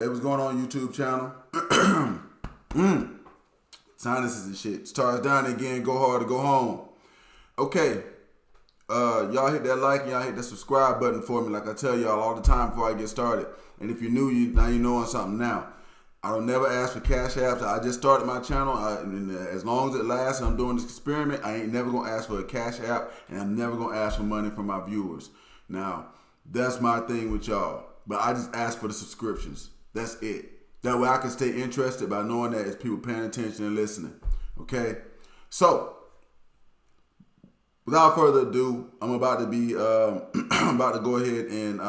Hey, what's going on YouTube channel? Sinuses and shit. Stars down again. Go hard to go home. Okay. Y'all hit that like and y'all hit that subscribe button for me, like I tell y'all all the time before I get started. And if you're new, now you know something now. I don't never ask for cash apps. I just started my channel, and as long as it lasts and I'm doing this experiment, I ain't never gonna ask for a cash app, and I'm never gonna ask for money from my viewers. Now, that's my thing with y'all. But I just ask for the subscriptions. That's it. That way I can stay interested by knowing that it's people paying attention and listening. Okay? So, without further ado, I'm about to be I'm about to go ahead and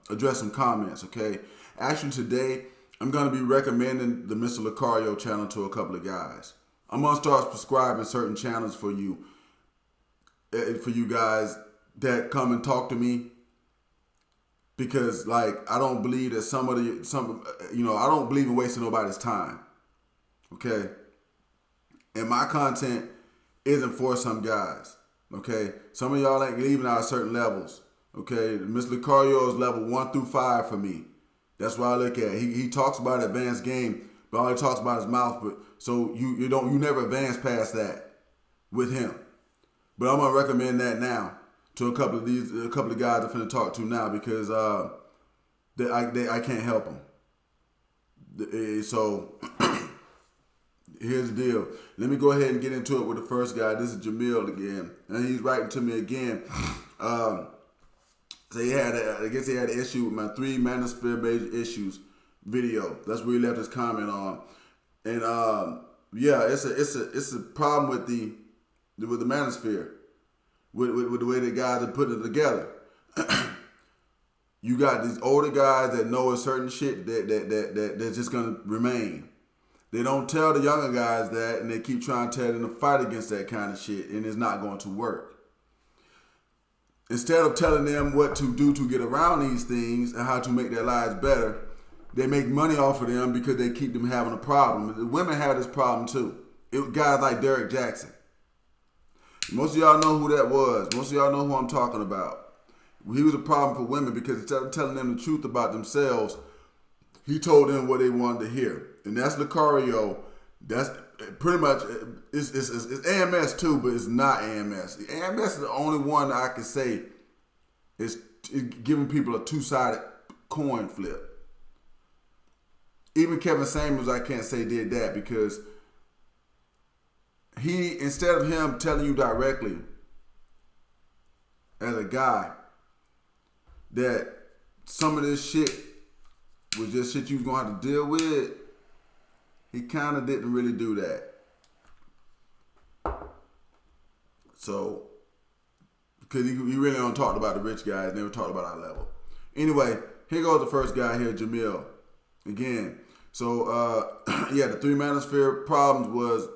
address some comments. Okay? Actually, today I'm gonna be recommending the Mr. Locario channel to a couple of guys. I'm gonna start subscribing certain channels for you guys that come and talk to me. Because like I don't believe that I don't believe in wasting nobody's time. Okay? And my content isn't for some guys. Okay? Some of y'all ain't even out at certain levels. Okay? Mr. Locario is level 1 through 5 for me. That's what I look at. He talks about advanced game, but all he talks about is mouth. But so you never advance past that with him. But I'm gonna recommend that now to a couple of guys I'm finna talk to now because I can't help them. So here's the deal. Let me go ahead and get into it with the first guy. This is Jamil again, and he's writing to me again. So I guess he had an issue with my 3 manosphere major issues video. That's where he left his comment on. And yeah, it's a problem with the manosphere. With the way the guys are putting it together. You got these older guys that know a certain shit that's just gonna remain. They don't tell the younger guys that, and they keep trying to tell them to fight against that kind of shit, and it's not going to work. Instead of telling them what to do to get around these things and how to make their lives better, they make money off of them because they keep them having a problem. The women have this problem too. Guys like Derek Jackson. Most of y'all know who that was. Most of y'all know who I'm talking about. He was a problem for women because instead of telling them the truth about themselves, he told them what they wanted to hear. And that's Locario. That's pretty much, it's AMS too, but it's not AMS. The AMS is the only one that I can say is giving people a two-sided coin flip. Even Kevin Samuels, I can't say did that because he, instead of him telling you directly as a guy that some of this shit was just shit you was gonna have to deal with, he kind of didn't really do that. So, because he really only talked about the rich guys, never talked about our level. Anyway, here goes the first guy here, Jamil. Again, so yeah, the 3 manosphere problems was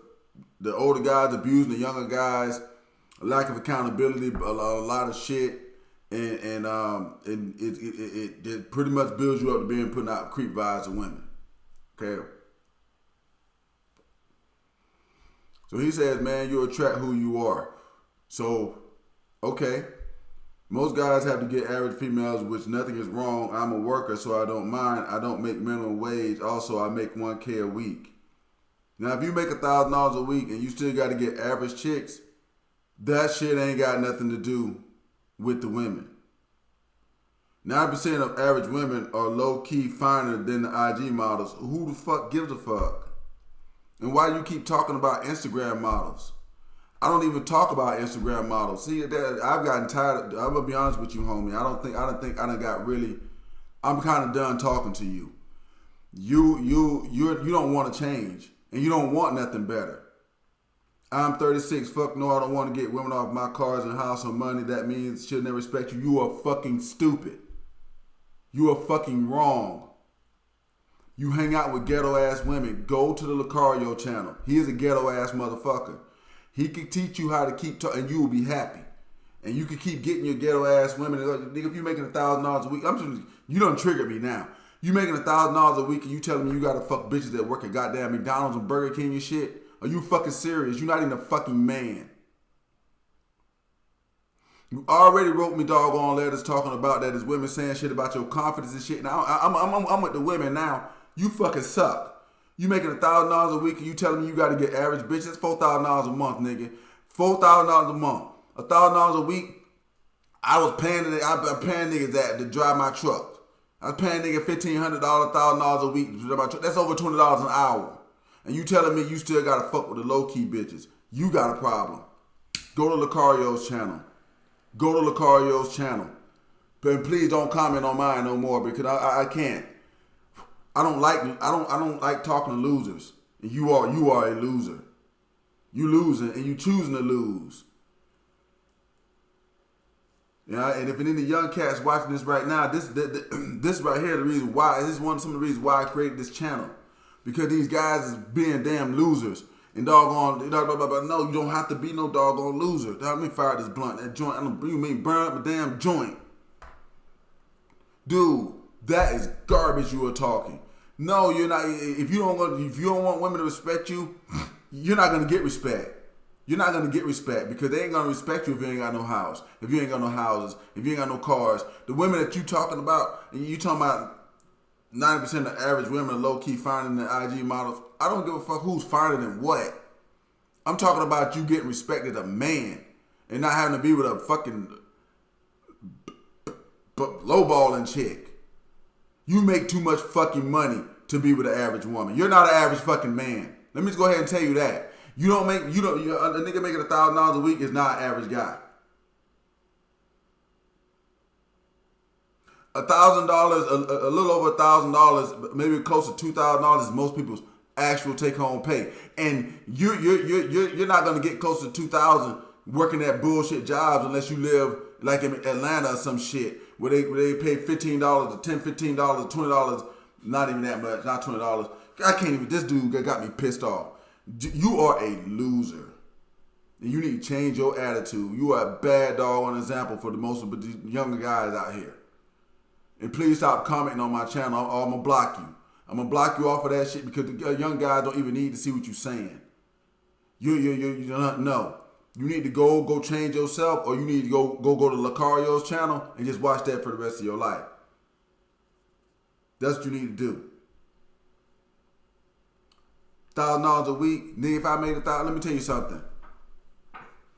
the older guys abusing the younger guys, lack of accountability, a lot of shit, and it pretty much builds you up to being putting out creep vibes to women. Okay. So he says, man, you attract who you are. So, okay. Most guys have to get average females, which nothing is wrong. I'm a worker, so I don't mind. I don't make minimum wage. Also, I make $1K a week. Now, if you make $1,000 a week and you still got to get average chicks, that shit ain't got nothing to do with the women. 9% of average women are low-key finer than the IG models. Who the fuck gives a fuck? And why you keep talking about Instagram models? I don't even talk about Instagram models. See, I've gotten tired. I'm gonna be honest with you, homie. I'm kind of done talking to you. You don't want to change. And you don't want nothing better. I'm 36. Fuck no, I don't want to get women off my cars and house or money. That means she'll never respect you. You are fucking stupid. You are fucking wrong. You hang out with ghetto ass women. Go to the Locario channel. He is a ghetto ass motherfucker. He can teach you how to keep talking, and you will be happy. And you can keep getting your ghetto ass women. Nigga, if you're making $1,000 a week, you done triggered me now. You making $1,000 a week and you telling me you gotta fuck bitches that work at goddamn McDonald's and Burger King and shit? Are you fucking serious? You're not even a fucking man. You already wrote me doggone letters talking about that. There's women saying shit about your confidence and shit. Now I'm with the women now. You fucking suck. You making $1,000 a week and you telling me you got to get average bitch? That's $4,000 a month, nigga. $4,000 a month. $1,000 a week. I'm paying niggas that to drive my truck. I was paying nigga $1,500, $1,000 a week to drive my truck. That's over $20 an hour. And you telling me you still gotta fuck with the low key bitches? You got a problem. Go to Locario's channel. Go to Locario's channel. But please don't comment on mine no more because I can't. I don't like talking to losers. And you are a loser. You losing and you choosing to lose. Yeah, and if any young cats watching this right now, this right here the reason why. This is some of the reasons why I created this channel. Because these guys is being damn losers. And doggone, no, you don't have to be no doggone loser. Let me fire this blunt. That joint, you mean burn up a damn joint. Dude, that is garbage you are talking. No, you're not. If you don't want women to respect you, you're not gonna get respect. You're not gonna get respect because they ain't gonna respect you if you ain't got no house, if you ain't got no houses, if you ain't got no cars. The women that you talking about, and you talking about 90% of the average women are low key finding the IG models. I don't give a fuck who's finding them what. I'm talking about you getting respected as a man and not having to be with a fucking lowballing chick. You make too much fucking money to be with an average woman. You're not an average fucking man. Let me just go ahead and tell you that. A nigga making $1,000 a week is not an average guy. $1,000, a little over $1,000, maybe close to $2,000 is most people's actual take-home pay, and you're not gonna get close to $2,000 working at bullshit jobs unless you live like in Atlanta or some shit where they pay $15 to $10, $15, $20, not even that much, not $20. I can't even. This dude got me pissed off. You are a loser. And you need to change your attitude. You are a bad dog on example for the most of the younger guys out here. And please stop commenting on my channel or I'm going to block you. I'm going to block you off of that shit because the young guys don't even need to see what you're saying. You don't know. You need to go change yourself or you need to go to Locario's channel and just watch that for the rest of your life. That's what you need to do. $1,000 a week. Nigga, if I made $1,000, let me tell you something.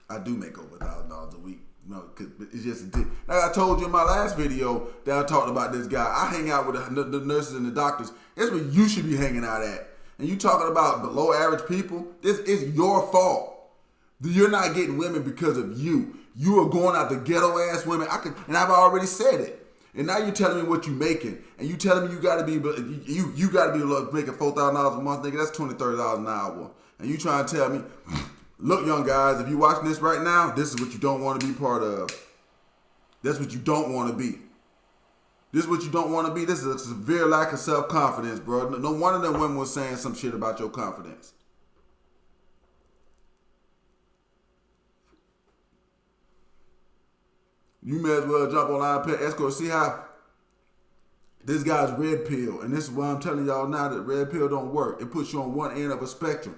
I do make over $1,000 a week. No, cause it's just like I told you in my last video that I talked about this guy. I hang out with the nurses and the doctors. That's where you should be hanging out at. And you talking about below average people? This is your fault. You're not getting women because of you. You are going out the ghetto ass women. And I've already said it. And now you're telling me what you're making, and you telling me you gotta be making $4,000 a month, nigga. That's $20-$30 an hour. And you trying to tell me? Look, young guys, if you're watching this right now, this is what you don't want to be part of. That's what you don't want to be. This is what you don't want to be. This is a severe lack of self-confidence, bro. No one of them women was saying some shit about your confidence. You may as well jump online, pay escort. See how this guy's red pill. And this is why I'm telling y'all now that red pill don't work. It puts you on one end of a spectrum.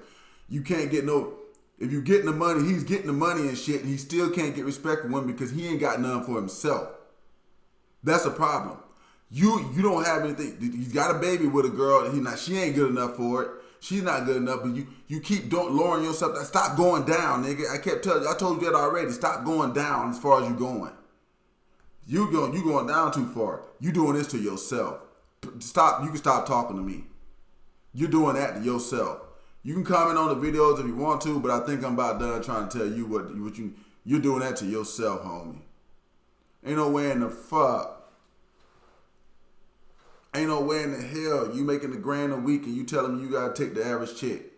You can't get no... If you getting the money, he's getting the money and shit, and he still can't get respect from women because he ain't got none for himself. That's a problem. You don't have anything. He's got a baby with a girl, and she ain't good enough for it. She's not good enough, but you keep lowering yourself. Stop going down, nigga. I told you that already. Stop going down as far as you going. You going down too far. You doing this to yourself. Stop. You can stop talking to me. You're doing that to yourself. You can comment on the videos if you want to, but I think I'm about done trying to tell you what you're doing that to yourself, homie. Ain't no way in the fuck. Ain't no way in the hell you making $1,000 a week and you telling me you gotta take the average chick.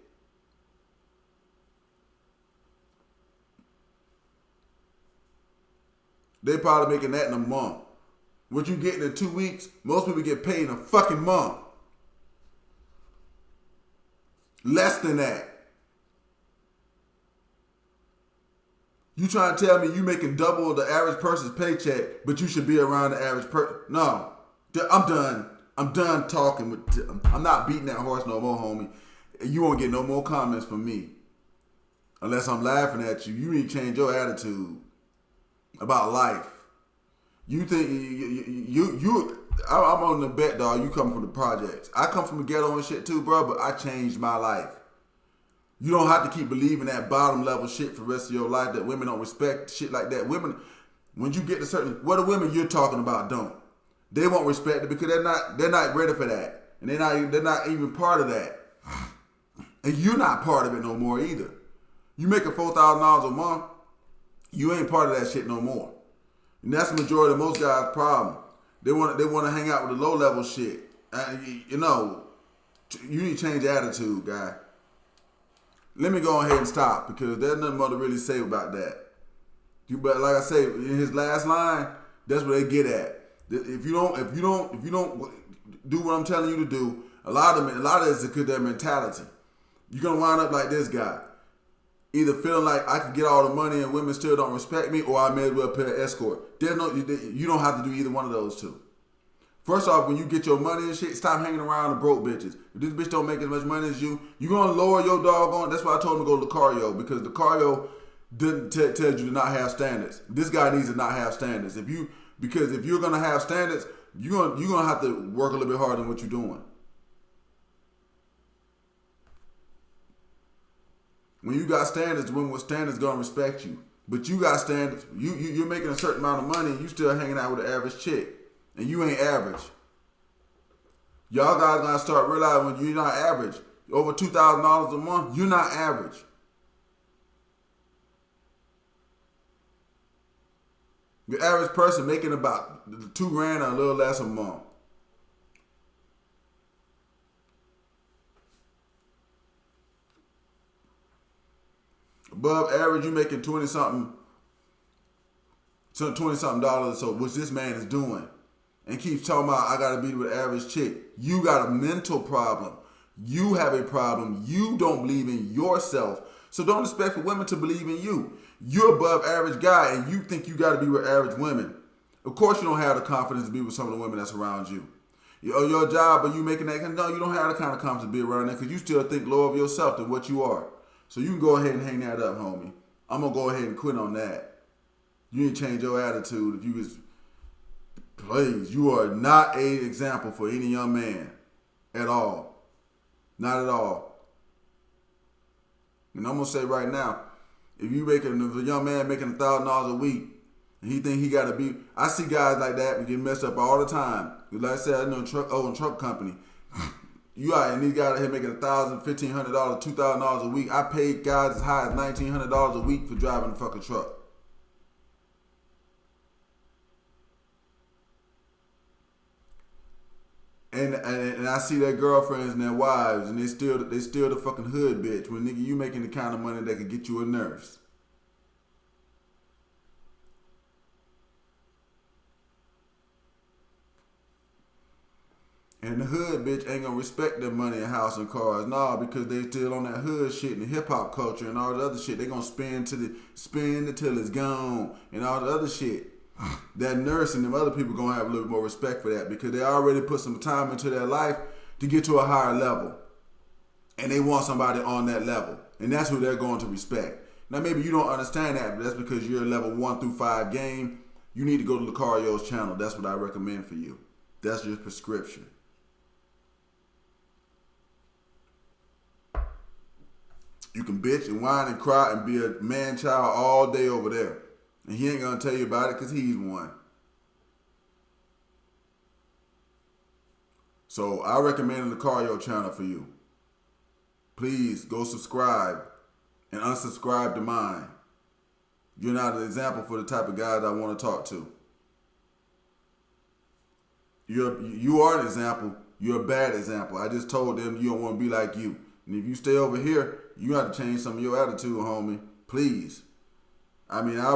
They probably making that in a month. What you getting in 2 weeks, most people get paid in a fucking month. Less than that. You trying to tell me you making double the average person's paycheck, but you should be around the average person? No. I'm done. I'm done talking. I'm not beating that horse no more, homie. You won't get no more comments from me. Unless I'm laughing at you. You need to change your attitude. about life. You think I'm on the bet, dog. You come from the projects. I come from the ghetto and shit too, bro. But I changed my life. You don't have to keep believing that bottom level shit for the rest of your life. That women don't respect shit like that. Women, when you get to certain, what the women you're talking about don't. They won't respect it because they're not ready for that, and they're not even part of that. And you're not part of it no more either. You making $4,000 a month, you ain't part of that shit no more. And that's the majority of most guys' problem. They want to hang out with the low level shit. You know, you need to change your attitude, guy. Let me go ahead and stop because there's nothing more to really say about that. But like I say, in his last line, that's what they get at. If you don't do what I'm telling you to do, a lot of it is because their mentality. You're gonna wind up like this guy, either feeling like I can get all the money and women still don't respect me, or I may as well pay an escort. You don't have to do either one of those two. First off, when you get your money and shit, stop hanging around the broke bitches. If this bitch don't make as much money as you gonna lower your doggone. That's why I told him to go to Locario, because Locario tells you to not have standards. This guy needs to not have standards. Because if you're gonna have standards, you're gonna have to work a little bit harder than what you're doing. When you got standards, the women with standards gonna respect you. But you got standards. You're making a certain amount of money, and you still hanging out with an average chick, and you ain't average. Y'all guys gonna start realizing when you're not average, over $2,000 a month, you're not average. Your average person making about $2,000 or a little less a month. Above average, you making 20 something dollars, so which this man is doing, and keeps talking about I gotta be with an average chick. You got a mental problem. You have a problem. You don't believe in yourself. So don't expect for women to believe in you. You're above average guy, and you think you gotta be with average women. Of course you don't have the confidence to be with some of the women that's around you. Your job, but you making that, no, you don't have the kind of confidence to be around that because you still think lower of yourself than what you are. So you can go ahead and hang that up, homie. I'm going to go ahead and quit on that. You need to change your attitude. If you was, please, you are not an example for any young man at all. Not at all. And I'm going to say right now, if a young man making $1,000 a week, and he think he got to be, I see guys like that get messed up all the time. Like I said, I know in truck company. You out and these guys out here making $1,000, $1,500, $2,000 a week. I paid guys as high as $1,900 a week for driving a fucking truck. And I see their girlfriends and their wives, and they still the fucking hood bitch. When nigga, you making the kind of money that could get you a nurse. And the hood bitch ain't gonna respect their money and house and cars. Nah, because they still on that hood shit and the hip hop culture and all the other shit. They gonna spend until it's gone and all the other shit. That nurse and them other people gonna have a little more respect for that because they already put some time into their life to get to a higher level. And they want somebody on that level. And that's who they're going to respect. Now maybe you don't understand that, but that's because you're a level 1 through 5 game. You need to go to Locario's channel. That's what I recommend for you. That's your prescription. You can bitch and whine and cry and be a man-child all day over there. And he ain't going to tell you about it because he's one. So I recommend the Locario channel for you. Please go subscribe and unsubscribe to mine. You're not an example for the type of guys I want to talk to. You are an example. You're a bad example. I just told them you don't want to be like you. And if you stay over here, you have to change some of your attitude, homie. Please. I mean, I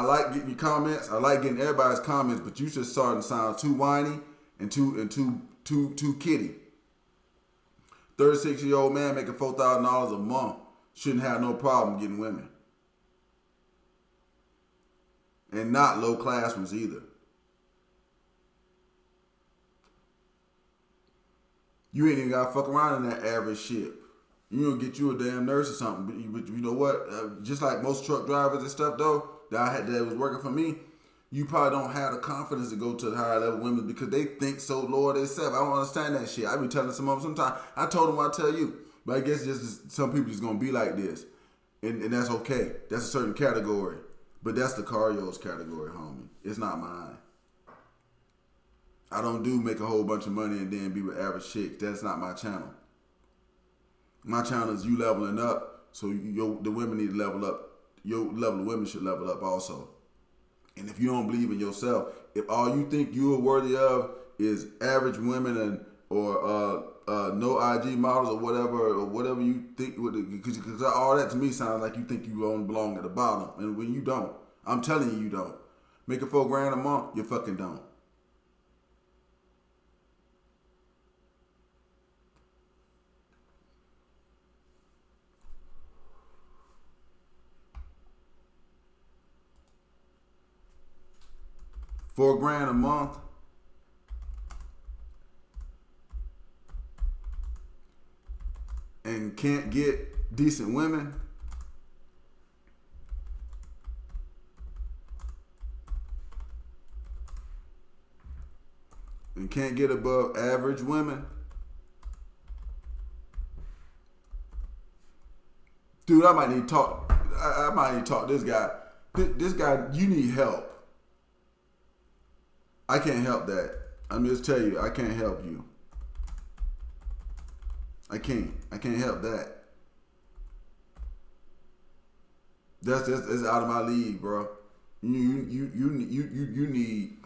like getting your comments. I like getting everybody's comments, but you just starting to sound too whiny and too kitty. 36-year-old man making $4,000 a month shouldn't have no problem getting women. And not low class ones either. You ain't even got to fuck around in that average shit. You gonna get you a damn nurse or something. But you know what? Just like most truck drivers and stuff though, that was working for me, you probably don't have the confidence to go to the higher level women because they think so low of themselves. I don't understand that shit. I be telling some of them sometimes. I told them what I tell you. But I guess just some people just gonna be like this. And that's okay. That's a certain category. But that's the Cario's category, homie. It's not mine. I don't do make a whole bunch of money and then be with average chicks. That's not my channel. My channel is you leveling up, so the women need to level up. Your level of women should level up also. And if you don't believe in yourself, if all you think you are worthy of is average women or no IG models or whatever you think, because all that to me sounds like you think you don't belong at the bottom, and when you don't, I'm telling you, you don't. Making $4,000 a month, you fucking don't. $4,000 a month. And can't get decent women. And can't get above average women. Dude, I might need to talk. I might need to talk to this guy. This guy, you need help. I can't help that. I'm just tell you, I can't help you. I can't help that. That's out of my league, bro. You need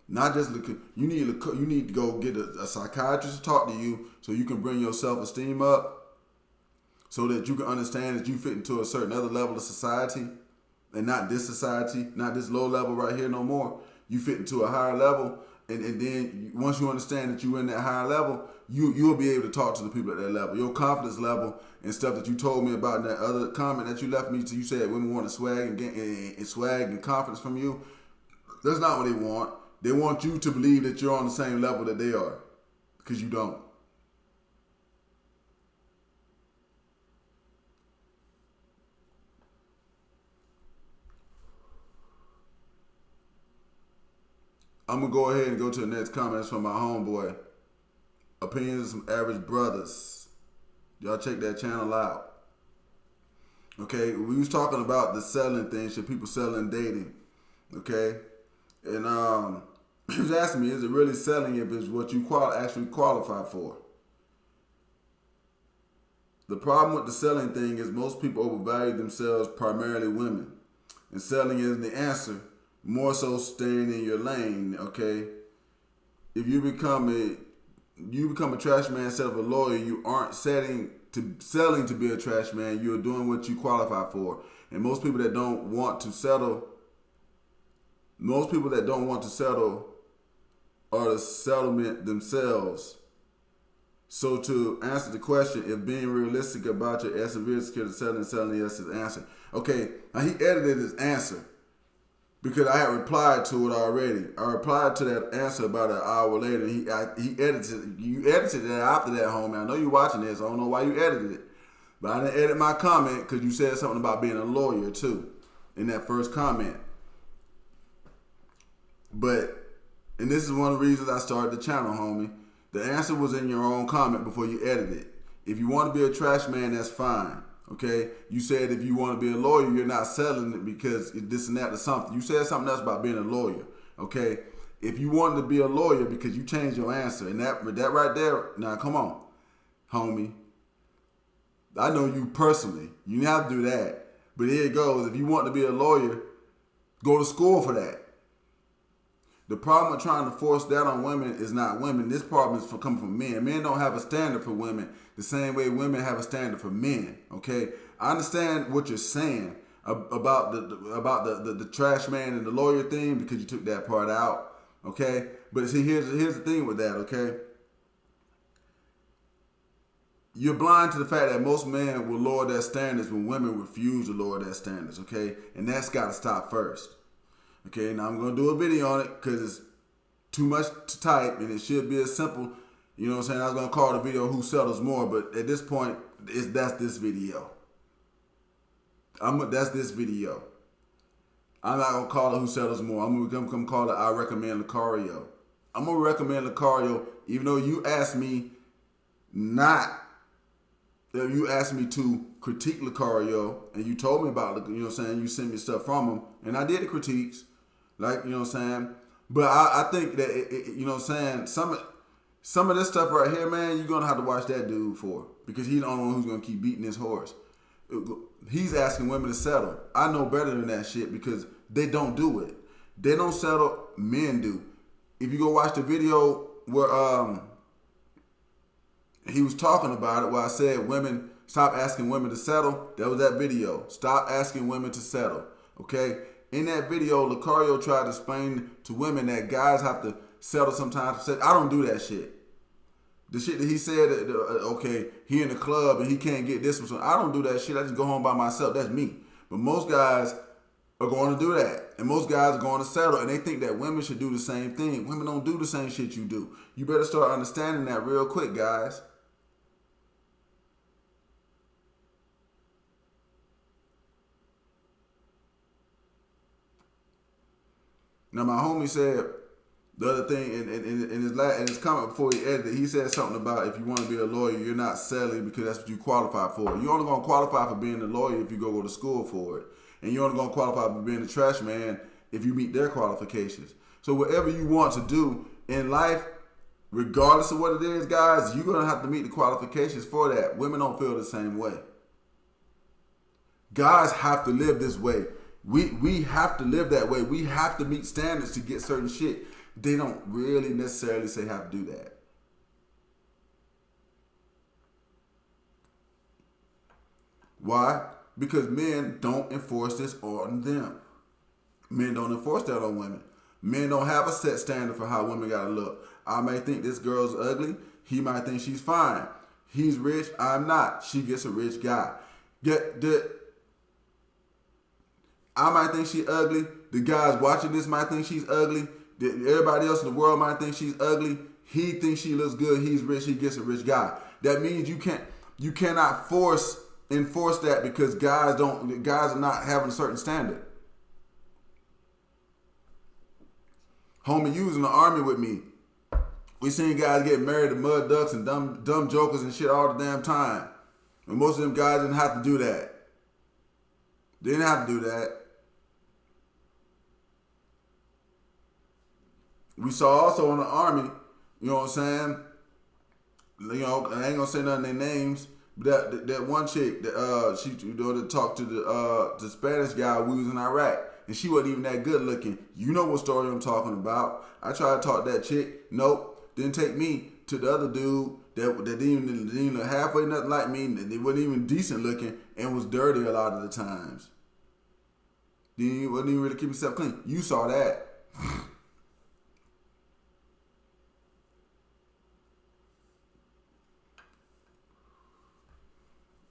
not just you need to go get a psychiatrist to talk to you so you can bring your self-esteem up, so that you can understand that you fit into a certain other level of society, and not this society, not this low level right here no more. You fit into a higher level, and then once you understand that you're in that higher level, you'll be able to talk to the people at that level. Your confidence level and stuff that you told me about in that other comment that you left me to, you said women want to swag and swag and confidence from you. That's not what they want. They want you to believe that you're on the same level that they are, because you don't. I'm going to go ahead and go to the next comments from my homeboy. Opinions of some average brothers. Y'all check that channel out. Okay, we was talking about the selling thing. Should people sell in dating? Okay, and he was asking me, is it really selling if it's what you actually qualify for? The problem with the selling thing is most people overvalue themselves, primarily women. And selling isn't the answer. More so staying in your lane, okay? If you become a trash man instead of a lawyer, you aren't selling to be a trash man. You're doing what you qualify for. And most people that don't want to settle are the settlement themselves. So to answer the question, if being realistic about your essence is to selling yes is the answer. Okay, now he edited his answer, because I had replied to it already. I replied to that answer about an hour later. He edited. You edited it after that, homie. I know you're watching this. I don't know why you edited it, but I didn't edit my comment because you said something about being a lawyer too in that first comment. And this is one of the reasons I started the channel, homie. The answer was in your own comment before you edited it. If you want to be a trash man, that's fine. Okay, you said if you want to be a lawyer, you're not selling it because this and that or something. You said something else about being a lawyer. Okay, if you wanted to be a lawyer because you changed your answer, and that right there, now come on, homie. I know you personally. You didn't have to do that, but here it goes. If you want to be a lawyer, go to school for that. The problem with trying to force that on women is not women. This problem is coming from men. Men don't have a standard for women the same way women have a standard for men. Okay, I understand what you're saying about the trash man and the lawyer thing because you took that part out. Okay, but see, here's the thing with that. Okay, you're blind to the fact that most men will lower their standards when women refuse to lower their standards. Okay, and that's got to stop first. Okay, now I'm going to do a video on it because it's too much to type and it should be as simple. You know what I'm saying? I was going to call the video Who Settles More, but at this point, that's this video. That's this video. I'm not gonna call it who settles more. I'm gonna come call it I recommend Locario. I'm gonna recommend Locario, even though you asked me not. You asked me to critique Locario, and you told me about it. You know what I'm saying? You sent me stuff from him, and I did the critiques, like you know what I'm saying. But I think that you know what I'm saying. Some of this stuff right here, man, you're gonna have to watch that dude for because he's the only one who's gonna keep beating his horse. He's asking women to settle. I know better than that shit because they don't do it. They don't settle. Men do. If you go watch the video where he was talking about it, where I said women stop asking women to settle. That was that video. Stop asking women to settle. Okay. In that video, Locario tried to explain to women that guys have to settle sometimes. I don't do that shit. The shit that he said, okay, he in the club and he can't get this one. I don't do that shit. I just go home by myself. That's me. But most guys are going to do that. And most guys are going to settle. And they think that women should do the same thing. Women don't do the same shit you do. You better start understanding that real quick, guys. Now, my homie said the other thing in his comment before he edited, he said something about if you want to be a lawyer, you're not settling because that's what you qualify for. You're only going to qualify for being a lawyer if you go to school for it. And you're only going to qualify for being a trash man if you meet their qualifications. So whatever you want to do in life, regardless of what it is, guys, you're going to have to meet the qualifications for that. Women don't feel the same way. Guys have to live this way. We have to live that way. We have to meet standards to get certain shit. They don't really necessarily say have to do that. Why? Because men don't enforce this on them. Men don't enforce that on women. Men don't have a set standard for how women gotta look. I may think this girl's ugly. He might think she's fine. He's rich. I'm not. She gets a rich guy. I might think she's ugly. The guys watching this might think she's ugly. Everybody else in the world might think she's ugly. He thinks she looks good. He's rich. He gets a rich guy. That means you cannot enforce that because guys are not having a certain standard. Homie, you was in the army with me. We seen guys get married to mud ducks and dumb jokers and shit all the damn time. And most of them guys didn't have to do that. They didn't have to do that. We saw also in the army, you know what I'm saying? You know, I ain't gonna say none of their names, but that one chick that she talked to the Spanish guy we was in Iraq, and she wasn't even that good looking. You know what story I'm talking about. I tried to talk to that chick. Nope, didn't take me to the other dude that didn't even look halfway nothing like me. They wasn't even decent looking and was dirty a lot of the times. He wasn't even really keeping himself clean. You saw that.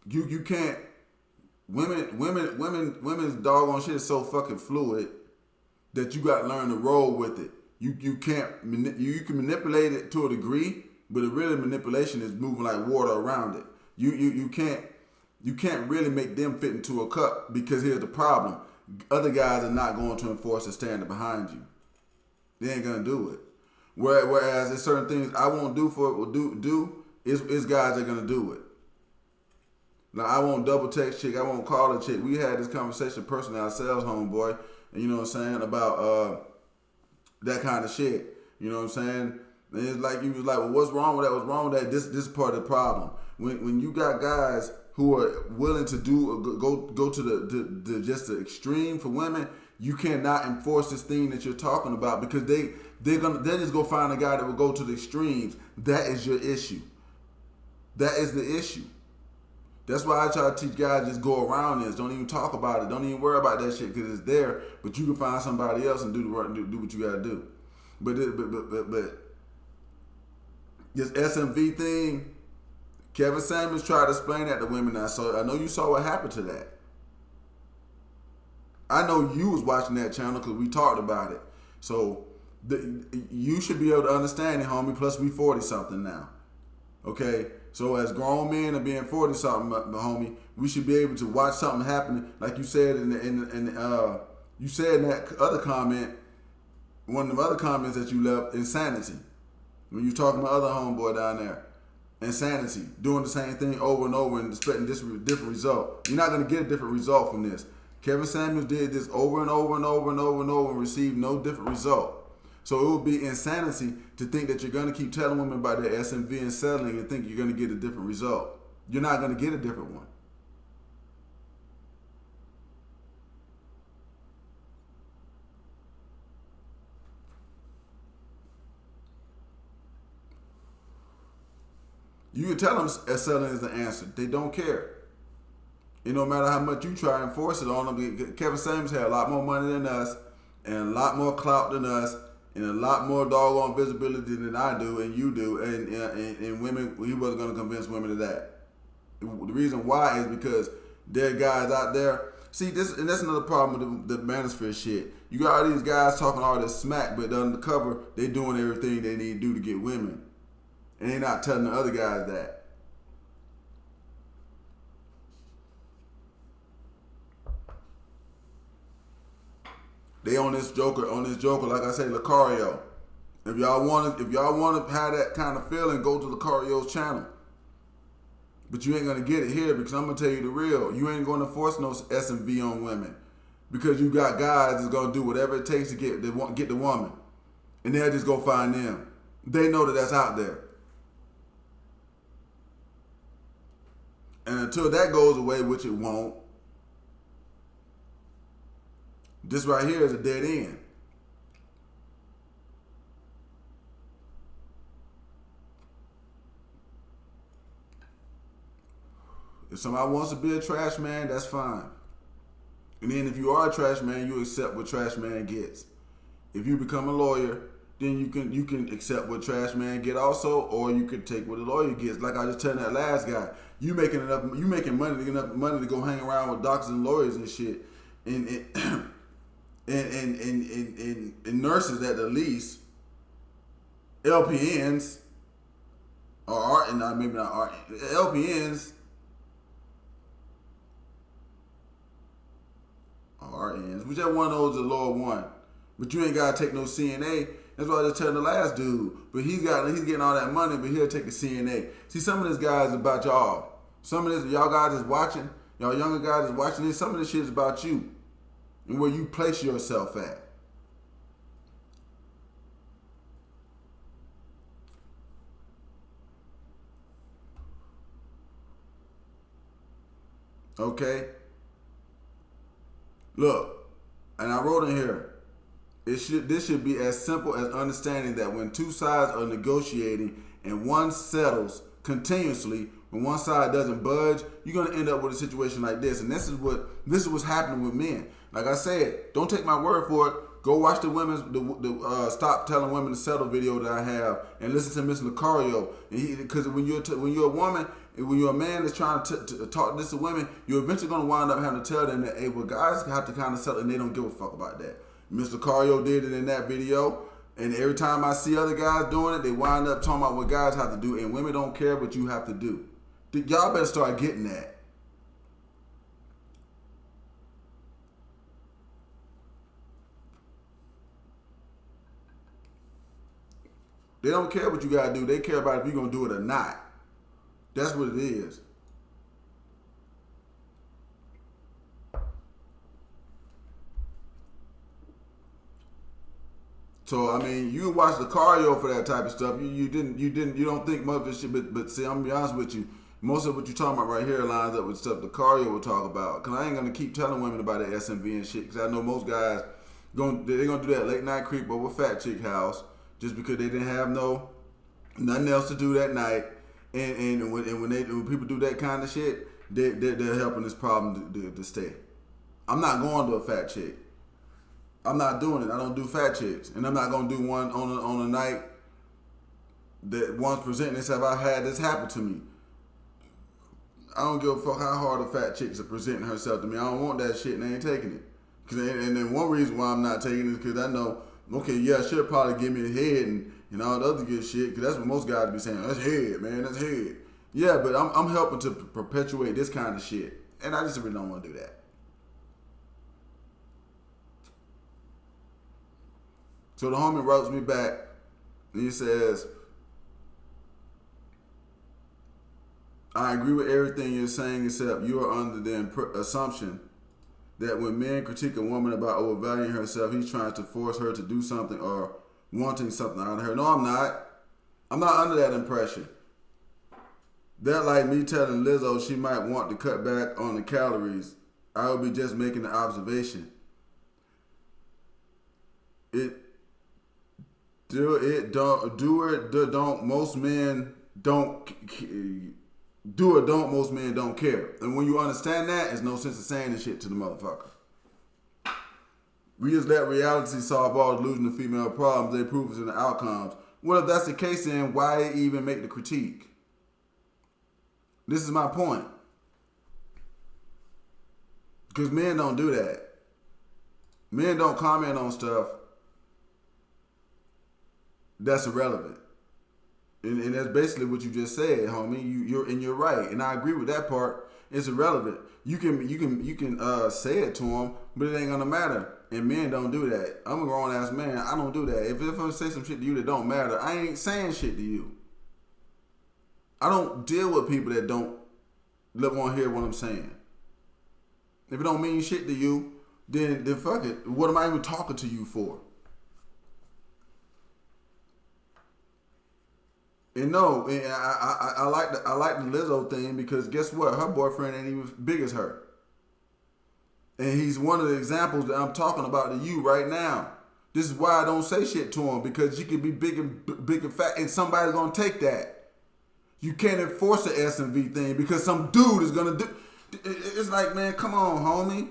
You can't. Women's doggone shit is so fucking fluid that you got to learn to roll with it. You can't. You can manipulate it to a degree, but the real manipulation is moving like water around it. You can't really make them fit into a cup because here's the problem. Other guys are not going to enforce a standard behind you. They ain't gonna do it. Whereas there's certain things I won't do for it will do is guys that are gonna do it. Now I won't double text chick. I won't call a chick. We had this conversation personally ourselves, homeboy, and you know what I'm saying about that kind of shit. You know what I'm saying? And it's like you was like, well, what's wrong with that? What's wrong with that? This is part of the problem. When you got guys who are willing to go to the just the extreme for women, you cannot enforce this thing that you're talking about because they just go find a guy that will go to the extremes. That is your issue. That is the issue. That's why I try to teach guys just go around this. Don't even talk about it. Don't even worry about that shit because it's there. But you can find somebody else and do the work and do what you got to do. But this SMV thing, Kevin Samuels tried to explain that to women. I know you saw what happened to that. I know you was watching that channel because we talked about it. So you should be able to understand it, homie. Plus we 40 something now. Okay. So as grown men and being 40 something, homie, we should be able to watch something happen, like you said in You said in that other comment, one of the other comments that you left, insanity. When you talking to other homeboy down there, insanity, doing the same thing over and over and expecting this different result. You're not gonna get a different result from this. Kevin Samuels did this over and over and over and over and over and received no different result. So it would be insanity to think that you're gonna keep telling women about their SMV and settling and think you're gonna get a different result. You're not gonna get a different one. You can tell them settling is the answer. They don't care. It no matter how much you try and force it on them. Kevin Samuels had a lot more money than us, and a lot more clout than us, and a lot more doggone visibility than I do and you do. And women, he wasn't going to convince women of that. The reason why is because there are guys out there. See, and that's another problem with the manosphere shit. You got all these guys talking all this smack, but undercover, they doing everything they need to do to get women. And they're not telling the other guys that. They on this joker, like I say, Locario. If y'all want to have that kind of feeling, go to Locario's channel. But you ain't gonna get it here because I'm gonna tell you the real. You ain't gonna force no SMV on women because you got guys that's gonna do whatever it takes to get the woman, and they'll just go find them. They know that that's out there. And until that goes away, which it won't, this right here is a dead end. If somebody wants to be a trash man, that's fine. And then if you are a trash man, you accept what trash man gets. If you become a lawyer, then you can accept what trash man get also, or you can take what a lawyer gets. Like I just told that last guy, you making money to get enough money to go hang around with doctors and lawyers and shit, and nurses at the least, LPNs or maybe not art, LPNs or RNs, whichever one of those is the lower one. But you ain't gotta take no CNA. That's what I just told the last dude. But he's getting all that money, but he'll take a CNA. See, some of this guys is about y'all. Some of this y'all guys is watching, y'all younger guys is watching this. Some of this shit is about you and where you place yourself at. Okay? Look, and I wrote in here, this should be as simple as understanding that when two sides are negotiating and one settles continuously, when one side doesn't budge, you're gonna end up with a situation like this. And this is what's happening with men. Like I said, don't take my word for it. Go watch the Stop Telling Women to Settle video that I have, and listen to Miss Locario. Because when you're a woman, and when you're a man that's trying to talk this to women, you're eventually gonna wind up having to tell them that, hey, well, guys have to kind of settle, and they don't give a fuck about that. Miss Locario did it in that video, and every time I see other guys doing it, they wind up talking about what guys have to do, and women don't care what you have to do. Y'all better start getting that. They don't care what you gotta do. They care about if you're gonna do it or not. That's what it is. So I mean, you watch Locario for that type of stuff. You don't think much of this shit. But see, I'm gonna be honest with you. Most of what you're talking about right here lines up with stuff Locario will talk about. Cause I ain't gonna keep telling women about the SMV and shit. Cause I know most guys they're gonna do that late night creep over Fat Chick house just because they didn't have nothing else to do that night. And when people do that kind of shit, they're helping this problem to stay. I'm not going to a fat chick. I'm not doing it. I don't do fat chicks, and I'm not gonna do one on a night that one's presenting this. Have I had this happen to me? I don't give a fuck how hard a fat chick is presenting herself to me. I don't want that shit, and I ain't taking it. And then one reason why I'm not taking it is because I know, okay, yeah, she'll probably give me a head and all the other good shit, because that's what most guys be saying. That's head, man. That's head. Yeah, but I'm helping to perpetuate this kind of shit, and I just really don't want to do that. So the homie wrote me back and he says, I agree with everything you're saying except you are under the assumption that when men critique a woman about overvaluing herself, he's trying to force her to do something or wanting something out of her. No, I'm not. I'm not under that impression. That like me telling Lizzo she might want to cut back on the calories. I would be just making the observation. Most men don't most men don't care. And when you understand that, there's no sense of saying this shit to the motherfucker. We just let reality solve all delusional female problems. They prove us in the outcomes. Well, if that's the case, then why even make the critique? This is my point. Because men don't do that. Men don't comment on stuff that's irrelevant. And that's basically what you just said, homie. You're right, and I agree with that part. It's irrelevant. You can say it to them, but it ain't gonna matter. And men don't do that. I'm a grown ass man. I don't do that. If I say some shit to you that don't matter, I ain't saying shit to you. I don't deal with people that don't want to hear what I'm saying. If it don't mean shit to you, then fuck it. What am I even talking to you for? And no, I like the Lizzo thing because guess what? Her boyfriend ain't even big as her. And he's one of the examples that I'm talking about to you right now. This is why I don't say shit to him, because you can be big and fat and somebody's gonna take that. You can't enforce the S&V thing because some dude is gonna do. It's like, man, come on, homie.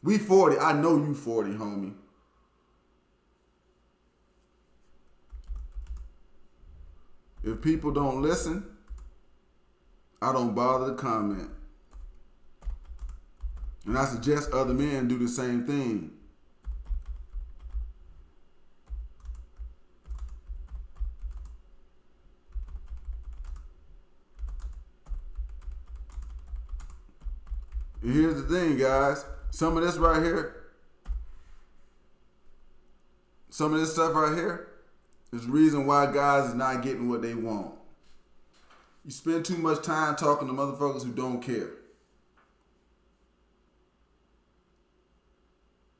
We 40. I know you 40, homie. If people don't listen, I don't bother to comment. And I suggest other men do the same thing. And here's the thing, guys. Some of this right here, some of this stuff right here is the reason why guys is not getting what they want. You spend too much time talking to motherfuckers who don't care.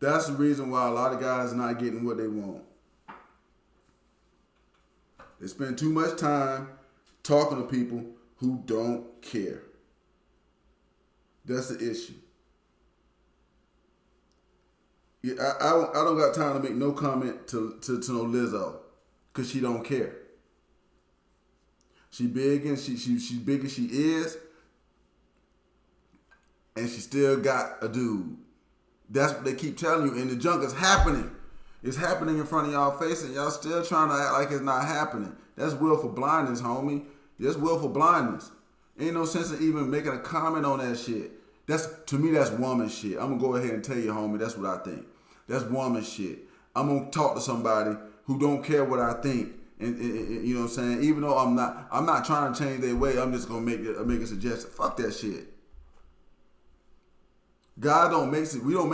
That's the reason why a lot of guys are not getting what they want. They spend too much time talking to people who don't care. That's the issue. Yeah, I don't got time to make no comment to no Lizzo, cause she don't care. She big and she's big as she is, and she still got a dude. That's what they keep telling you, and the junk is happening. It's happening in front of y'all face, and y'all still trying to act like it's not happening. That's willful blindness, homie. That's willful blindness. Ain't no sense of even making a comment on that shit. To me, that's woman shit. I'm gonna go ahead and tell you, homie, that's what I think. That's woman shit. I'm gonna talk to somebody who don't care what I think. And you know what I'm saying? Even though I'm not trying to change their way, I'm just gonna make a suggestion. Fuck that shit. We don't make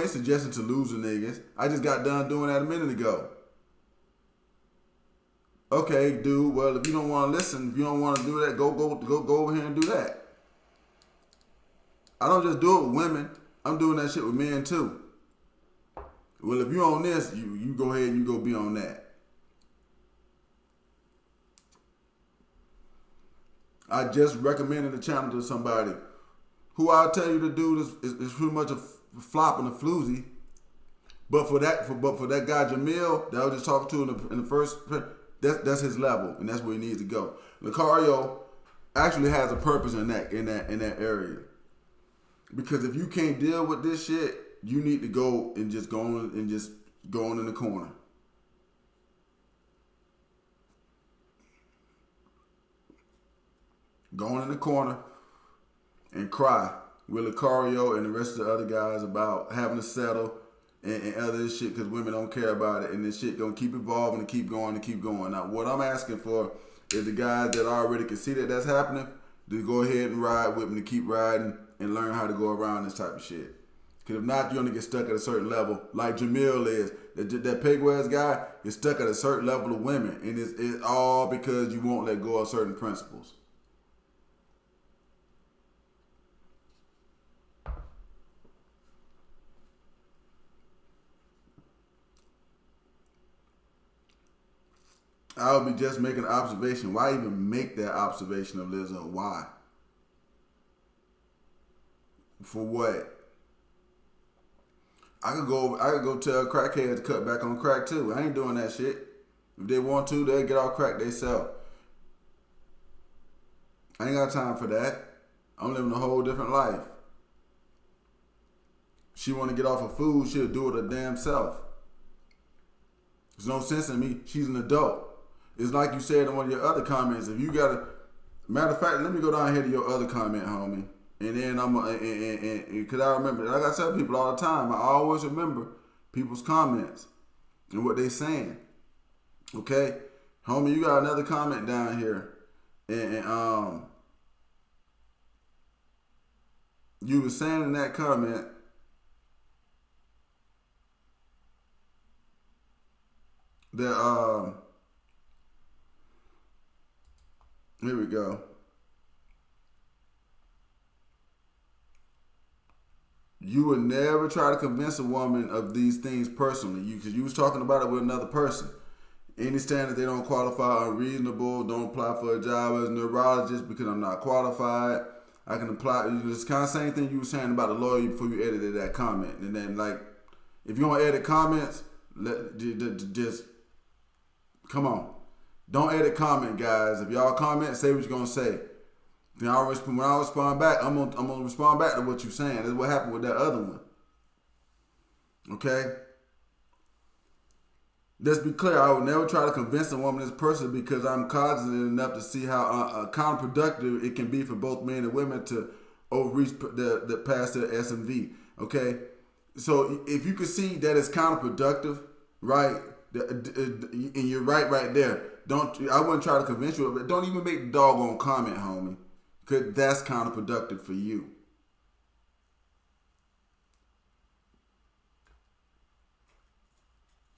suggestions to loser niggas. I just got done doing that a minute ago. Okay, dude, well, if you don't want to listen, if you don't want to do that, go over here and do that. I don't just do it with women. I'm doing that shit with men too. Well, if you on this, you go ahead and you go be on that. I just recommended the channel to somebody who I'll tell you the dude is pretty much a flop and a floozy. But for that guy Jamil that I was just talking to in the first, that's his level, and that's where he needs to go. Locario actually has a purpose in that area. Because if you can't deal with this shit, you need to go and just go on in the corner. Go on in the corner and cry with Locario and the rest of the other guys about having to settle and other shit because women don't care about it, and this shit gonna keep evolving and keep going and keep going. Now, what I'm asking for is the guys that already can see that that's happening to go ahead and ride with me, to keep riding and learn how to go around this type of shit. Because if not, you're going to get stuck at a certain level. Like Jamil is. That Pegwaz guy is stuck at a certain level of women. And it's all because you won't let go of certain principles. I would be just making an observation. Why even make that observation of Lizzo? Why? For what? I could go tell crackheads to cut back on crack too. I ain't doing that shit. If they want to, they'll get off crack themselves. I ain't got time for that. I'm living a whole different life. She want to get off of food, she'll do it her damn self. There's no sense in me. She's an adult. It's like you said in one of your other comments. If you got a matter of fact, let me go down here to your other comment, homie. And then because I remember, like I tell people all the time, I always remember people's comments and what they saying. Okay, homie, you got another comment down here, and you were saying in that comment that here we go. You would never try to convince a woman of these things personally, because you was talking about it with another person. Any standard they don't qualify, unreasonable, don't apply for a job as a neurologist because I'm not qualified. I can apply. It's kind of the same thing you were saying about the lawyer before you edited that comment. And then, like, if you want to edit comments, just come on. Don't edit comment, guys. If y'all comment, say what you're going to say. When I respond back, I'm gonna respond back to what you're saying. That's what happened with that other one. Okay? Let's be clear. I would never try to convince a woman this person because I'm cognizant enough to see how counterproductive it can be for both men and women to overreach the past their SMV. Okay? So if you can see that it's counterproductive, right? And you're right there. I wouldn't try to convince you, but don't even make the doggone comment, homie. Because that's counterproductive for you.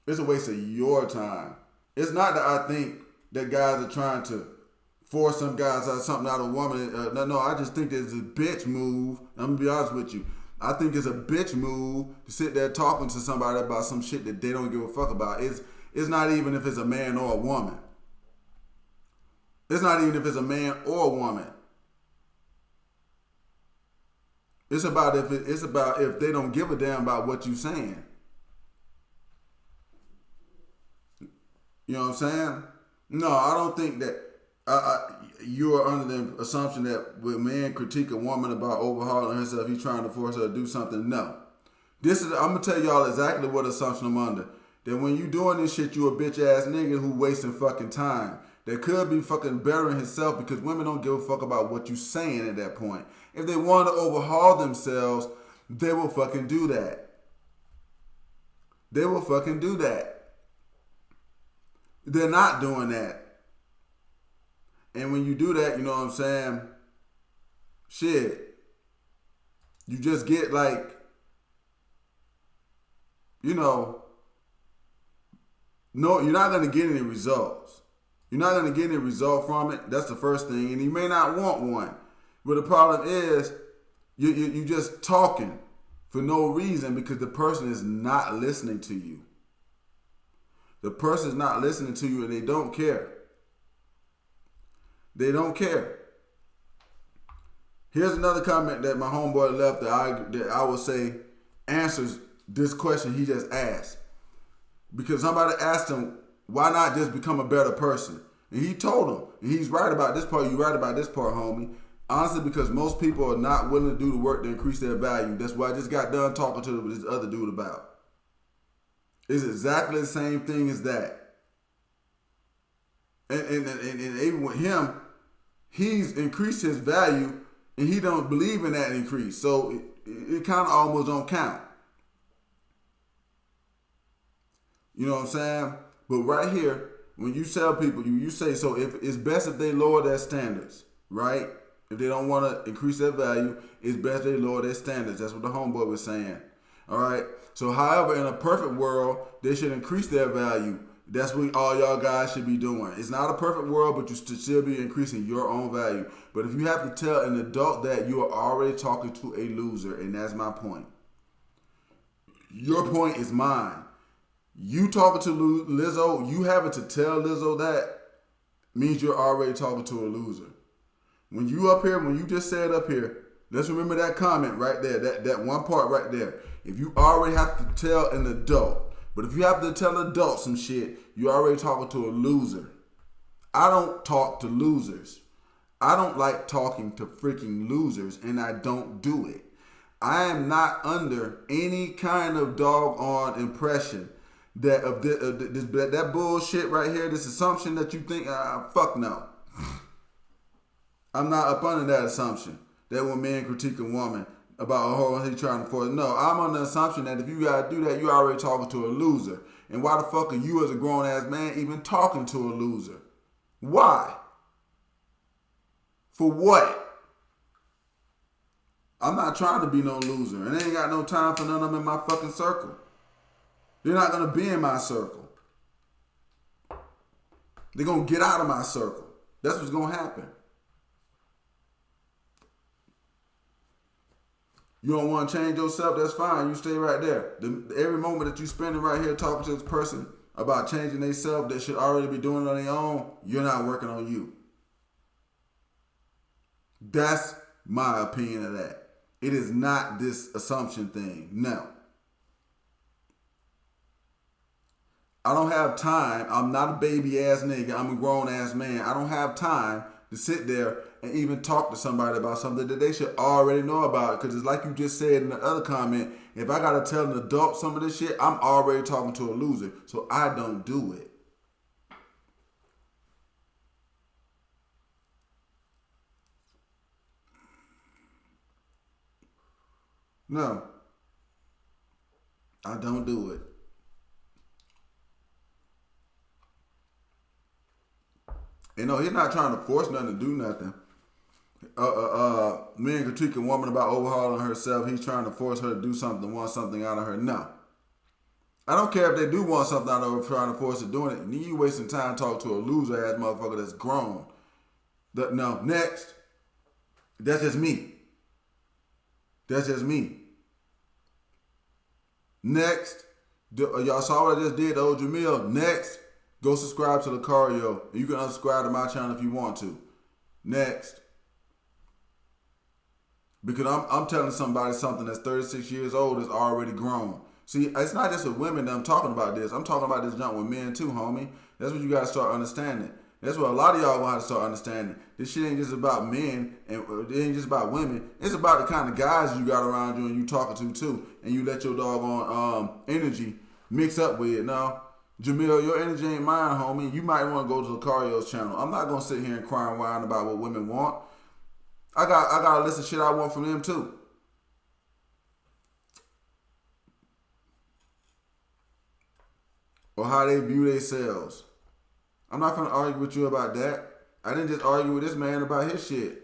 It's a waste of your time. It's not that I think that guys are trying to force some guys out something out of a woman. No, I just think it's a bitch move. I'm going to be honest with you. I think it's a bitch move to sit there talking to somebody about some shit that they don't give a fuck about. It's not even if it's a man or a woman. It's not even if it's a man or a woman. It's about if they don't give a damn about what you saying. You know what I'm saying? No, I don't think that you are under the assumption that when a man critique a woman about overhauling herself, he's trying to force her to do something. No. I'm gonna tell y'all exactly what assumption I'm under. That when you doing this shit, you a bitch ass nigga who wasting fucking time. That could be fucking bettering himself because women don't give a fuck about what you saying at that point. If they want to overhaul themselves, they will fucking do that. They will fucking do that. They're not doing that. And when you do that, you know what I'm saying? Shit. You just get like, no, you're not going to get any results. You're not going to get any result from it. That's the first thing. And you may not want one. But the problem is, you just talking for no reason because the person is not listening to you. The person is not listening to you and they don't care. They don't care. Here's another comment that my homeboy left that I would say answers this question he just asked. Because somebody asked him, why not just become a better person? And he told him, and he's right about this part, you right about this part, homie. Honestly, because most people are not willing to do the work to increase their value. That's what I just got done talking to this other dude about. It's exactly the same thing as that. And even with him, he's increased his value, and he don't believe in that increase. So it kind of almost don't count. You know what I'm saying? But right here, when you tell people, you say, so if it's best if they lower their standards, right? If they don't want to increase their value, it's best they lower their standards. That's what the homeboy was saying. All right. So, however, in a perfect world, they should increase their value. That's what all y'all guys should be doing. It's not a perfect world, but you should still be increasing your own value. But if you have to tell an adult that, you are already talking to a loser, and that's my point. Your point is mine. You talking to Lizzo, you having to tell Lizzo that means you're already talking to a loser. When you up here, when you just said up here, let's remember that comment right there, that one part right there. If you already have to tell an adult, but if you have to tell an adult some shit, you're already talking to a loser. I don't talk to losers. I don't like talking to freaking losers, and I don't do it. I am not under any kind of doggone impression that of this that bullshit right here, this assumption that you think, fuck no. I'm not up under that assumption that when men critique a woman about he trying to force. No, I'm under the assumption that if you gotta do that, you're already talking to a loser. And why the fuck are you as a grown ass man even talking to a loser? Why? For what? I'm not trying to be no loser, and I ain't got no time for none of them in my fucking circle. They're not gonna be in my circle. They're gonna get out of my circle. That's what's gonna happen. You don't want to change yourself, that's fine. You stay right there. Every moment that you spending right here talking to this person about changing themselves that should already be doing it on their own, you're not working on you. That's my opinion of that. It is not this assumption thing. No. I don't have time. I'm not a baby ass nigga. I'm a grown ass man. I don't have time to sit there and even talk to somebody about something that they should already know about. Because it's like you just said in the other comment, if I got to tell an adult some of this shit, I'm already talking to a loser. So I don't do it. No. I don't do it. You know, he's not trying to force nothing to do nothing. Men critique a woman about overhauling herself. He's trying to force her to do something, want something out of her. No. I don't care if they do want something out of her, trying to force her doing it. You wasting time talking to a loser ass motherfucker that's grown. No, next. That's just me. That's just me. Next. Y'all saw what I just did to old Jamil. Next. Go subscribe to Locario. You can unsubscribe to my channel if you want to. Next. Because I'm telling somebody something that's 36 years old that's already grown. See, it's not just with women that I'm talking about this. I'm talking about this junk with men too, homie. That's what you gotta start understanding. That's what a lot of y'all want to start understanding. This shit ain't just about men and it ain't just about women. It's about the kind of guys you got around you and you talking to too. And you let your doggone energy mix up with it. Now, Jamil, your energy ain't mine, homie. You might want to go to Locario's channel. I'm not gonna sit here and cry and whine about what women want. I got a list of shit I want from them too. Or how they view themselves. I'm not gonna argue with you about that. I didn't just argue with this man about his shit.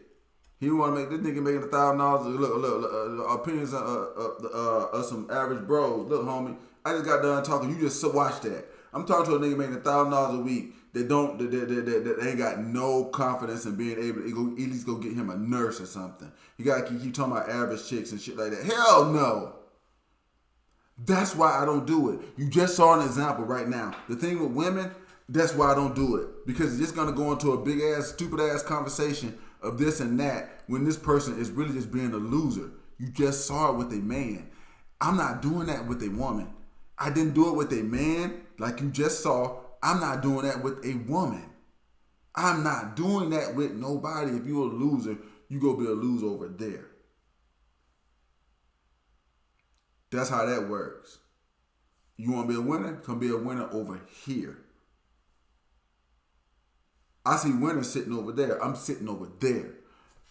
He want to make this nigga making $1,000. Look, opinions of some average bros. Look, homie, I just got done talking. You just watch that. I'm talking to a nigga making $1,000 a week that ain't got no confidence in being able to at least go get him a nurse or something. You gotta keep talking about average chicks and shit like that. Hell no. That's why I don't do it. You just saw an example right now. The thing with women, that's why I don't do it. Because it's just gonna go into a big ass, stupid ass conversation of this and that when this person is really just being a loser. You just saw it with a man. I'm not doing that with a woman. I didn't do it with a man like you just saw. I'm not doing that with a woman. I'm not doing that with nobody. If you're a loser, you go be a loser over there. That's how that works. You want to be a winner? Come be a winner over here. I see winners sitting over there. I'm sitting over there.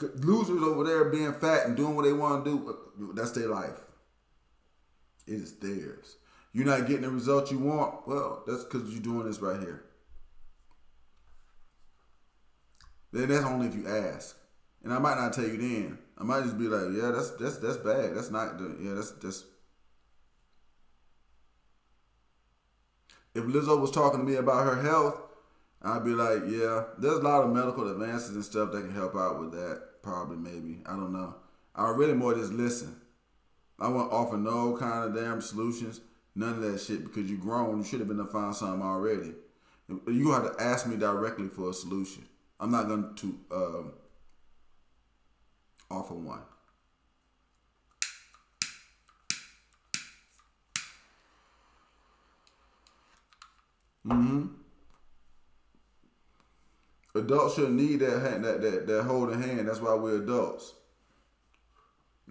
Losers over there being fat and doing what they want to do, that's their life. It is theirs. You're not getting the result you want, well, that's because you're doing this right here. Then that's only if you ask. And I might not tell you then. I might just be like, yeah, that's bad. That's not, yeah, that's If Lizzo was talking to me about her health, I'd be like, yeah, there's a lot of medical advances and stuff that can help out with that. Probably, maybe. I don't know. I really more just listen. I won't offer no kind of damn solutions. None of that shit because you grown. You should have been to find something already. You have to ask me directly for a solution. I'm not going to offer one. Adults shouldn't need that hand, that holding hand. That's why we're adults.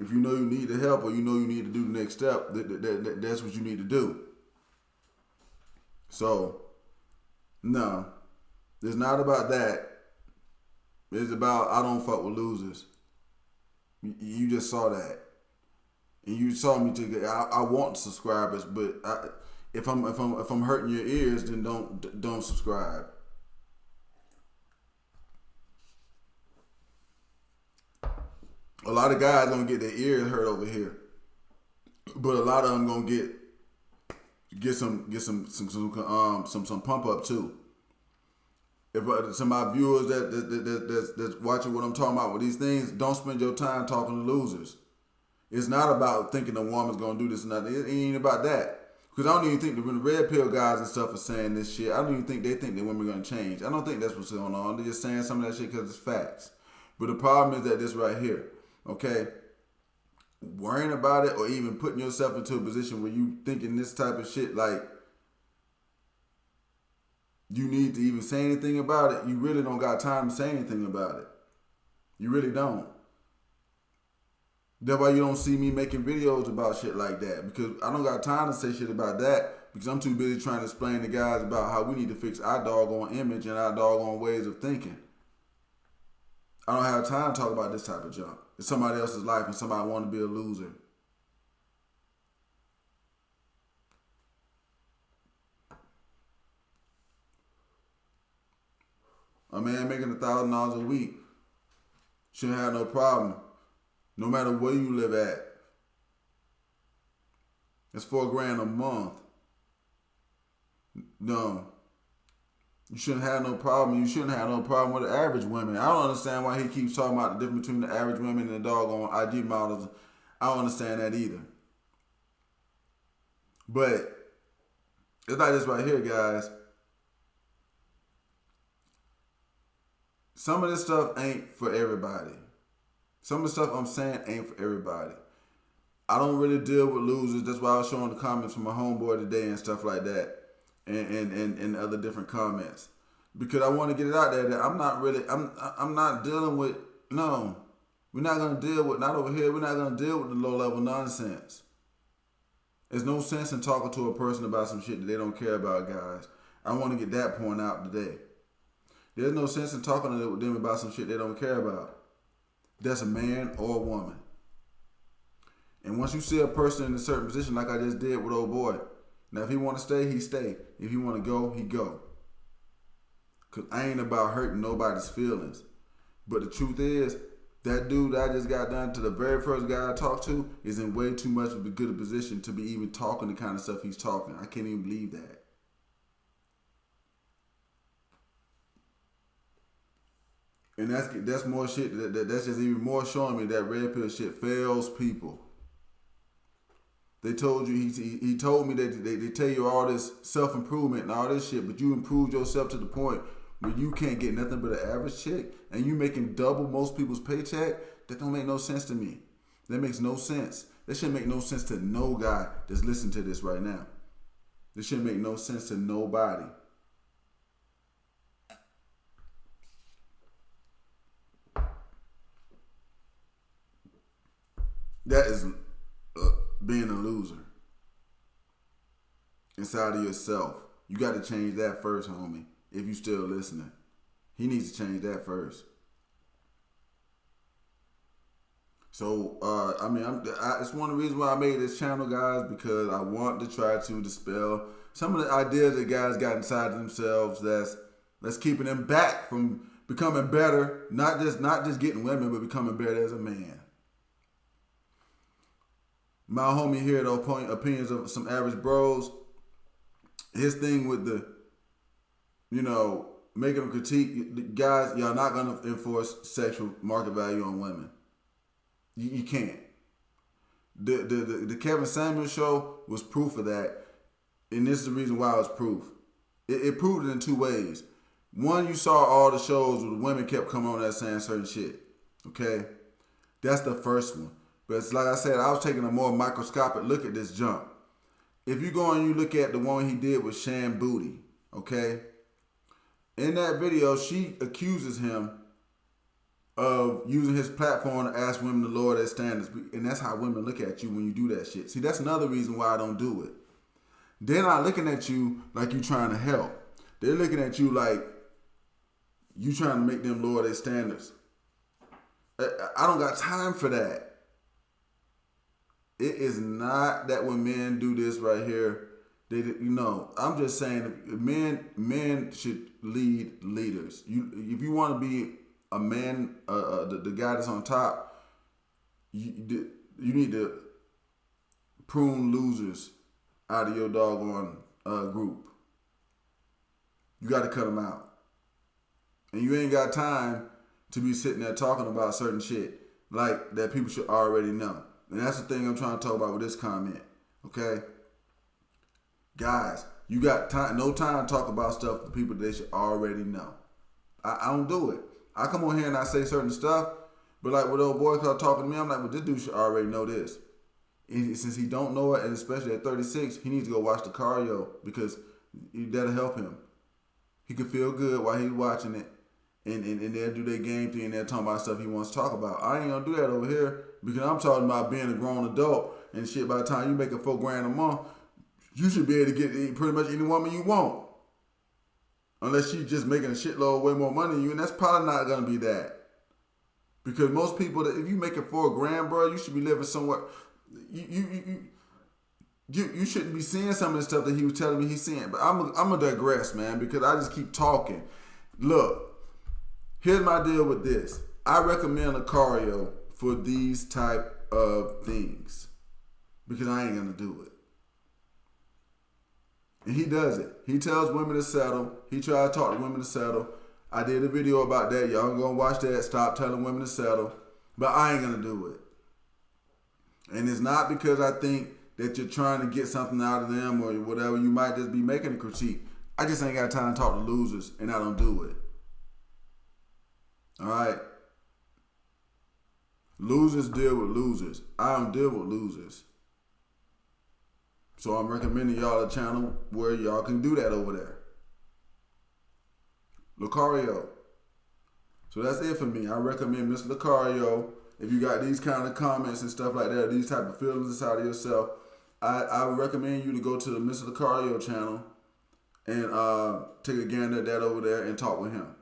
If you know you need the help or you know you need to do the next step, that's what you need to do. So, no, it's not about that. It's about I don't fuck with losers. You just saw that, and you saw me take it. I want subscribers, but if I'm hurting your ears, then don't subscribe. A lot of guys gonna get their ears hurt over here, but a lot of them gonna get some pump up too. If some of my viewers that's watching what I'm talking about with these things, don't spend your time talking to losers. It's not about thinking a woman's gonna do this and that. It ain't about that. Because I don't even think when the red pill guys and stuff are saying this shit, I don't even think they think that women are gonna change. I don't think that's what's going on. They're just saying some of that shit because it's facts. But the problem is that this right here, okay? Worrying about it or even putting yourself into a position where you thinking this type of shit like you need to even say anything about it, you really don't got time to say anything about it. You really don't. That's why you don't see me making videos about shit like that, because I don't got time to say shit about that because I'm too busy trying to explain to guys about how we need to fix our doggone image and our doggone ways of thinking. I don't have time to talk about this type of junk. It's somebody else's life and somebody want to be a loser. A man making $1,000 a week shouldn't have no problem, no matter where you live at. It's $4,000 a month. No, you shouldn't have no problem. You shouldn't have no problem with the average women. I don't understand why he keeps talking about the difference between the average women and the doggone IG models. I don't understand that either. But it's like this right here, guys. Some of this stuff ain't for everybody. Some of the stuff I'm saying ain't for everybody. I don't really deal with losers. That's why I was showing the comments from my homeboy today and stuff like that, and other different comments, because I want to get it out there that I'm not dealing with, no, we're not gonna deal with, not over here. We're not gonna deal with the low level nonsense. There's no sense in talking to a person about some shit that they don't care about, guys. I want to get that point out today. There's no sense in talking to them about some shit they don't care about. That's a man or a woman. And once you see a person in a certain position, like I just did with old boy, now if he want to stay, he stay. If he want to go, he go. Because I ain't about hurting nobody's feelings. But the truth is, that dude that I just got done to, the very first guy I talked to, is in way too much of a good position to be even talking the kind of stuff he's talking. I can't even believe that. And that's more shit. That's just even more showing me that red pill shit fails people. They told you, he told me that they tell you all this self-improvement and all this shit, but you improved yourself to the point where you can't get nothing but an average chick and you making double most people's paycheck. That don't make no sense to me. That makes no sense. That shouldn't make no sense to no guy that's listening to this right now. This shouldn't make no sense to nobody. That is being a loser inside of yourself. You got to change that first, homie. If you still listening, he needs to change that first. So, it's one of the reasons why I made this channel, guys, because I want to try to dispel some of the ideas that guys got inside of themselves that's keeping them back from becoming better, not just getting women, but becoming better as a man. My homie here, the opinions of some average bros, his thing with the, making them critique, guys, y'all not gonna enforce sexual market value on women. You can't. The Kevin Samuels show was proof of that, and this is the reason why it's proof. It proved it in two ways. One, you saw all the shows where the women kept coming on that saying certain shit. Okay, that's the first one. But it's like I said, I was taking a more microscopic look at this jump. If you go and you look at the one he did with Shan Booty, okay, in that video she accuses him of using his platform to ask women to lower their standards. And that's how women look at you when you do that shit. See, that's another reason why I don't do it. They're not looking at you like you trying to help. They're looking at you like you trying to make them lower their standards. I don't got time for that. It is not that when men do this right here, I'm just saying men should lead leaders. If you want to be a man, the guy that's on top, you need to prune losers out of your doggone group. You got to cut them out. And you ain't got time to be sitting there talking about certain shit like that people should already know. And that's the thing I'm trying to talk about with this comment. Okay? Guys, you got no time to talk about stuff for people they should already know. I don't do it. I come on here and I say certain stuff, but like when old boy start talking to me, I'm like, well, this dude should already know this. And since he don't know it, and especially at 36, he needs to go watch Locario because that'll help him. He can feel good while he's watching it, and they'll do their game thing and they're talking about stuff he wants to talk about. I ain't gonna do that over here because I'm talking about being a grown adult and shit. By the time you make it $4,000 a month, you should be able to get pretty much any woman you want. Unless she's just making a shitload way more money than you, and that's probably not gonna be that. Because most people, that if you make it $4,000, bro, you should be living somewhere. You shouldn't be seeing some of the stuff that he was telling me he's seeing. But I'm gonna digress, man, because I just keep talking. Look, here's my deal with this. I recommend Locario for these type of things because I ain't gonna do it. And he does it. He tells women to settle. He tries to talk to women to settle. I did a video about that. Y'all gonna watch that. Stop telling women to settle. But I ain't gonna do it. And it's not because I think that you're trying to get something out of them or whatever. You might just be making a critique. I just ain't got time to talk to losers, and I don't do it. All right? Losers deal with losers. I don't deal with losers. So I'm recommending y'all a channel where y'all can do that over there. Locario. So that's it for me. I recommend Mr. Locario. If you got these kind of comments and stuff like that, these type of feelings inside of yourself, I would recommend you to go to the Mr. Locario channel and take a gander at that over there and talk with him.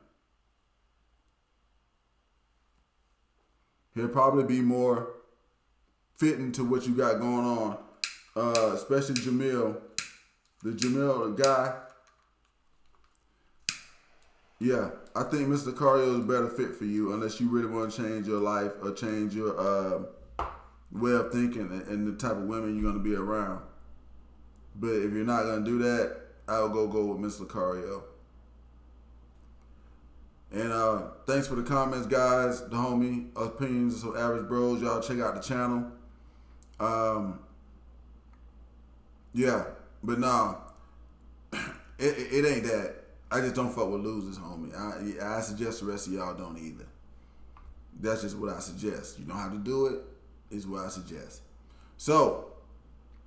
He'll probably be more fitting to what you got going on. Especially Jamil. The guy. Yeah, I think Mr. Locario is a better fit for you unless you really want to change your life or change your way of thinking and the type of women you're going to be around. But if you're not going to do that, I'll go with Mr. Locario. And thanks for the comments, guys. The homie opinions of some average bros. Y'all check out the channel. Yeah, but nah, it ain't that. I just don't fuck with losers, homie. I suggest the rest of y'all don't either. That's just what I suggest. You know how to do it, is what I suggest. So,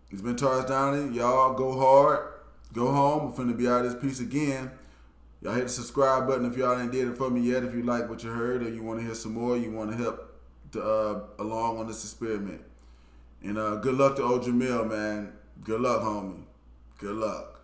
it's been Taurus Downey. Y'all go hard. Go home. We're finna be out of this piece again. Y'all hit the subscribe button if y'all ain't did it for me yet. If you like what you heard or you want to hear some more, you want to help along on this experiment. And good luck to old Jamil, man. Good luck, homie. Good luck.